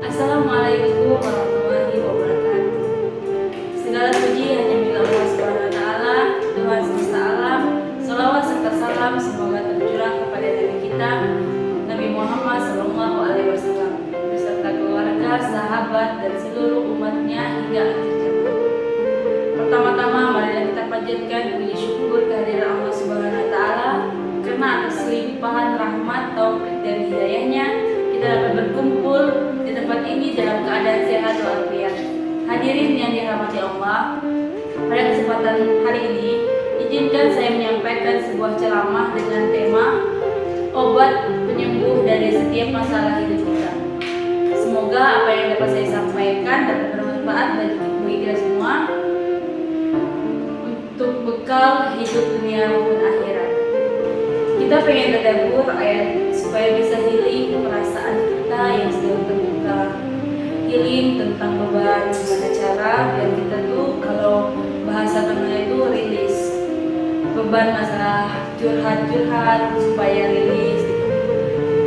Assalamualaikum warahmatullahi wabarakatuh. Segala puji hanya milik Allah Subhanahu wa taala, Tuhan semesta alam. Shalawat serta salam semoga tercurah kepada Nabi kita, Nabi Muhammad sallallahu alaihi wasallam, beserta keluarga, sahabat dan seluruh umatnya hingga akhir zaman. Pertama-tama marilah kita panjatkan puji syukur kehadiran Allah Subhanahu wa taala karena atas limpahan rahmat, taufik dan hidayahnya kita dapat berkumpul di tempat ini dalam keadaan sehat walafiat. Hadirin yang dirahmati Allah, pada kesempatan hari ini izinkan saya menyampaikan sebuah ceramah dengan tema obat penyembuh dari setiap masalah hidup kita. Semoga apa yang dapat saya sampaikan dapat bermanfaat bagi kita semua untuk bekal hidup dunia maupun akhirat. Kita pengen tadabbur ayat supaya bisa healing perasaan kita yang sedang terbuka, healing tentang beban, gimana cara biar kita tuh kalau bahasa tengahnya itu rilis beban masalah curhat supaya rilis gitu.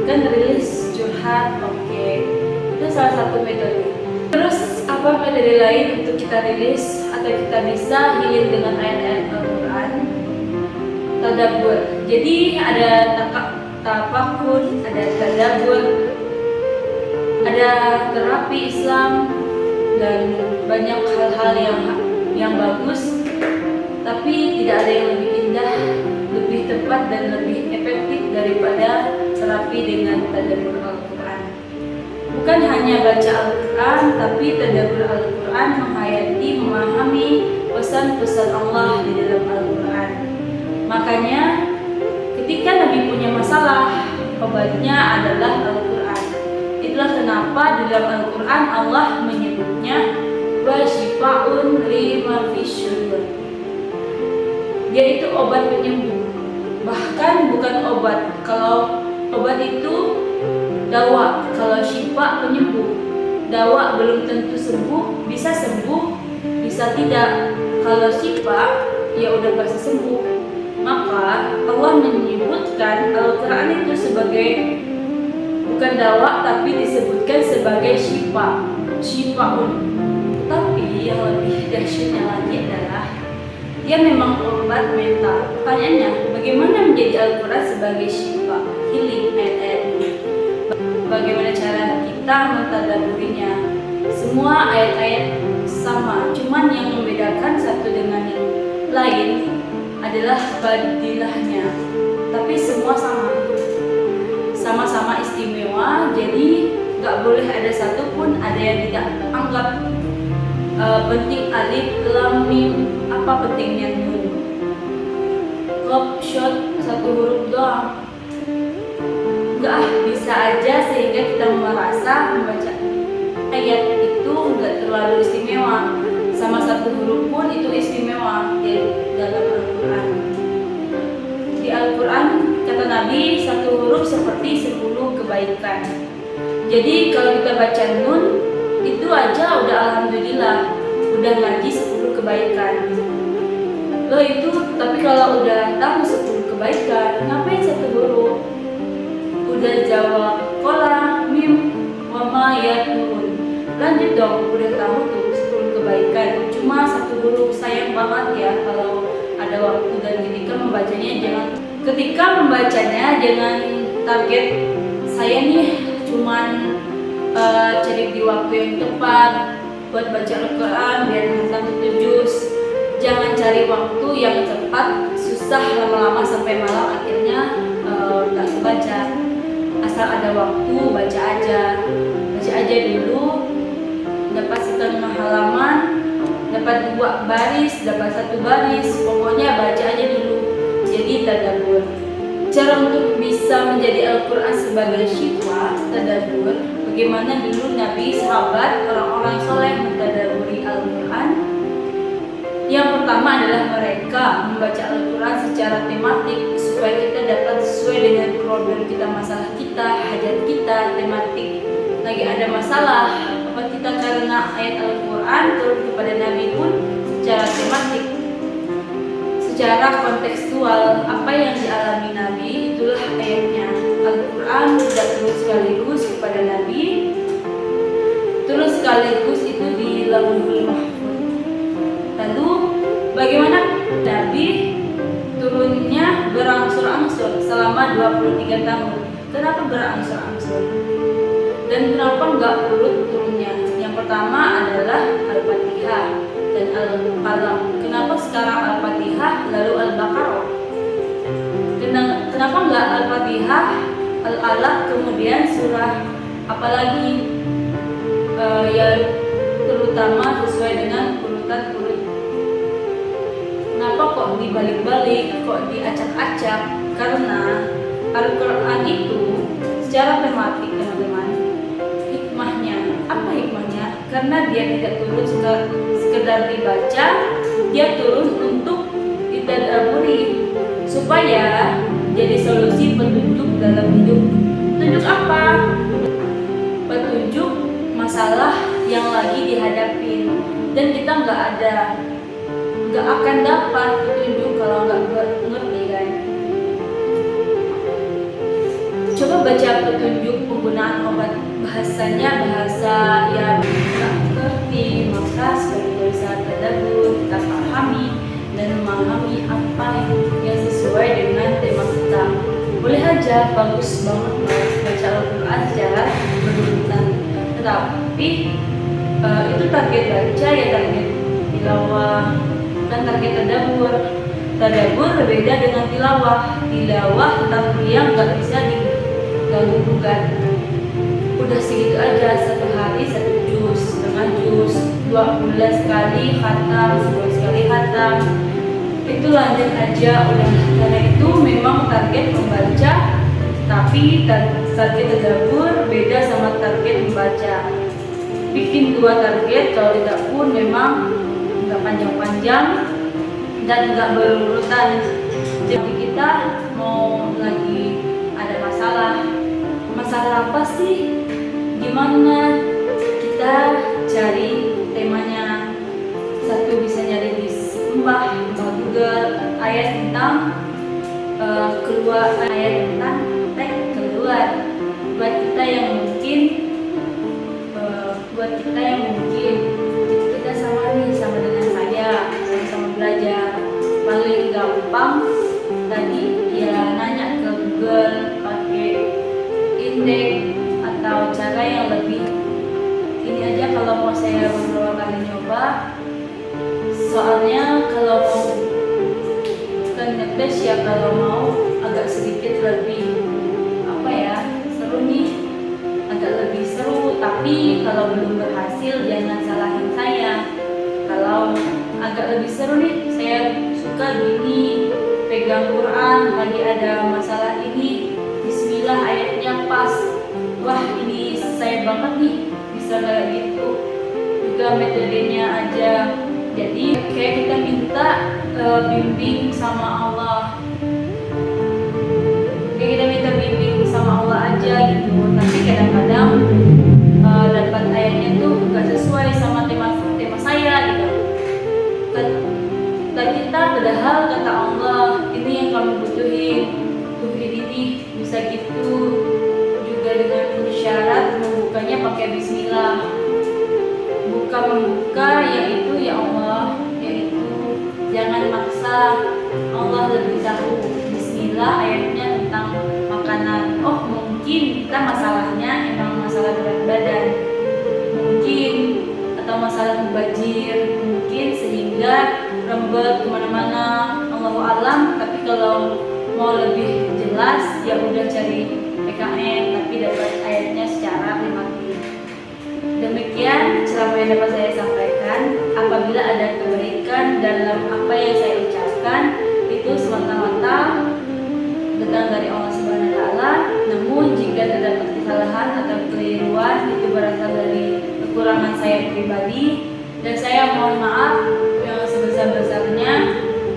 Kan rilis curhat, oke. Itu salah satu metode. Terus apa metode lain untuk kita rilis atau kita bisa healing dengan ayat-ayat Al-Quran? Tadabbur. Jadi ada tafakur, ada tadabbur, ada terapi Islam dan banyak hal-hal yang bagus, tapi tidak ada yang lebih indah, lebih tepat dan lebih efektif daripada terapi dengan tadabbur Al-Quran. Bukan hanya baca Al-Quran, tapi tadabbur Al-Quran menghayati, memahami pesan-pesan Allah di dalam Al-Quran. Makanya ketika Nabi punya masalah, obatnya adalah Al-Quran. Itulah kenapa di dalam Al-Quran Allah menyebutnya wasyifaun lima fisyudur. Dia itu obat penyembuh. Bahkan bukan obat. Kalau obat itu dawa, kalau syifa penyembuh. Dawa belum tentu sembuh, bisa sembuh, bisa tidak. Kalau syifa ya udah pasti sembuh. Maka Allah menyebutkan Al-Quran itu sebagai bukan dawa tapi disebutkan sebagai syifaun. Tapi yang lebih dahsyatnya lagi adalah dia memang obat mental. Pertanyaannya, bagaimana menjadi Al-Quran sebagai syifa, healing ayat-ayat ini? Bagaimana cara kita mentadabburinya? Semua ayat-ayat sama, cuman yang membedakan satu dengan yang lain adalah badilahnya, tapi semua sama-sama istimewa. Jadi nggak boleh ada satupun ada yang tidak anggap penting alif, lam, mim. Apa pentingnya nun? Kop, shot, satu huruf doang. Nggak bisa aja sehingga kita merasa membaca ayat itu nggak terlalu istimewa. Sama satu huruf pun itu istimewa di dalam Al-Quran. Di Al-Quran kata Nabi, satu huruf seperti 10 kebaikan. Jadi kalau kita baca nun itu aja udah alhamdulillah, udah ngaji 10 kebaikan. Loh itu, tapi kalau udah tahu 10 kebaikan, ngapain satu huruf? Udah jawab kola, mim, wama, yatun. Lanjut dong, udah tahu tuh kebaikan, cuma satu huruf. Sayang banget ya kalau ada waktu dan ketika membacanya jangan target saya nih cuman cari di waktu yang tepat buat baca Al-Quran biar hatam 1 juz. Jangan cari waktu yang tepat, susah lama-lama sampai malam akhirnya nggak kebaca. Asal ada waktu baca aja dulu. Dapat setengah halaman, dapat 2 baris, dapat 1 baris, pokoknya baca aja dulu. Jadi tadabbur. Cara untuk bisa menjadi Al-Quran sebagai syifa, tadabbur. Bagaimana dulu Nabi, sahabat, orang-orang soleh mentadabburi Al-Quran? Yang pertama adalah mereka membaca Al-Quran secara tematik supaya kita dapat sesuai dengan problem kita, masalah kita, hajat kita, tematik. Lagi ada masalah apa kita karena ayat Al-Quran turun kepada Nabi pun secara tematik, secara kontekstual, apa yang dialami Nabi itulah ayatnya. Al-Quran tidak terus sekaligus kepada Nabi, berangsur-angsur selama 23 tahun. Kenapa berangsur-angsur? Dan kenapa nggak urut turunnya? Yang pertama adalah Al-Fatihah dan Al-Qalam. Kenapa sekarang Al-Fatihah lalu Al-Baqarah? Kenapa nggak Al-Fatihah, Al-Alaq, kemudian surah apalagi ya terutama sesuai dengan urutan urut. Kenapa kok dibalik-balik, kok diacak-acak? Karena Al-Quran itu secara tematik, teman-teman, hikmahnya, apa hikmahnya? Karena dia tidak turun sekedar dibaca, dia turun untuk ditadaburi supaya jadi solusi petunjuk dalam hidup. Petunjuk apa? Petunjuk masalah yang lagi dihadapi, dan kita nggak akan dapat petunjuk kalau nggak ngerti, kan? Coba baca petunjuk penggunaan obat, bahasanya bahasa yang nggak ngerti, maka sebagai dosa tadabbur kita pahami dan memahami apa yang sesuai dengan tema kita. Boleh aja bagus banget baca Al-Quran secara berurutan, tetapi itu target baca ya, target tilawah, bukan target tadabbur. Tadabbur berbeda dengan tilawah. Tilawah tetap diam, nggak bisa diganggu gugat. Udah segitu aja, satu hari 1 juz, setengah juz, 2 bulan sekali khatam, sebulan sekali khatam. Itu lanjut aja udah. Karena itu memang target membaca, tapi target tadabbur beda sama target membaca. Bikin 2 target, kalau tidak pun memang nggak panjang-panjang dan nggak berurutan. Jadi kita mau lagi ada masalah apa sih? Gimana kita cari temanya? Satu bisa nyari di Mbah Google ayat tentang teks keluar buat kita yang mungkin kita sama dengan saya sama belajar. Paling gampang tadi ya nanya ke Google pakai indeks atau cara yang lebih ini aja. Kalau mau saya beberapa kali nyoba, soalnya kalau mau bukan ngetes ya, kalau mau agak sedikit lebih seru nih, agak lebih seru. Tapi kalau belum berhasil jangan salahin saya. Kalau agak lebih seru nih, saya suka gini, pegang Quran lagi ada masalah ini, Bismillah ayatnya pas, wah ini saya banget nih bisa kayak gitu. Juga metodenya aja. Jadi kayak kita minta bimbing sama Allah. Kayak kita minta bimbing sama Allah aja gitu. Tapi kadang-kadang dapat ayatnya tuh nggak sesuai sama tema saya gitu. Dan kita padahal kata Allah ini yang kamu butuhin, tuh ini bisa gitu. Juga dengan syarat membukanya pakai Bismillah. Membuka yaitu ya Allah, yaitu jangan maksa. Allah lebih tahu. Bismillah ayatnya tentang makanan. Oh mungkin kita masalahnya emang masalah berat badan, mungkin, atau masalah mubazir, mungkin sehingga rembet kemana-mana, Allahu alam. Tapi kalau mau lebih jelas ya udah cari PKN tapi dapat ayatnya secara tematik. Demikian ceramah yang dapat saya sampaikan. Apabila ada kebaikan dalam apa yang saya ucapkan, itu semata-mata datang dari Allah Subhanahu wa Ta'ala. Namun jika terdapat kesalahan atau keliruan, itu berasal dari kekurangan saya pribadi, dan saya mohon maaf yang sebesar-besarnya.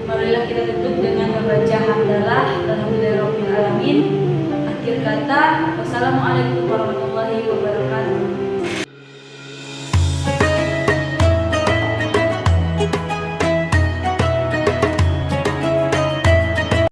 Marilah kita tutup dengan membaca hamdalah alhamdulillahirabbil alamin. Akhir kata, wassalamualaikum warahmatullahi wabarakatuh.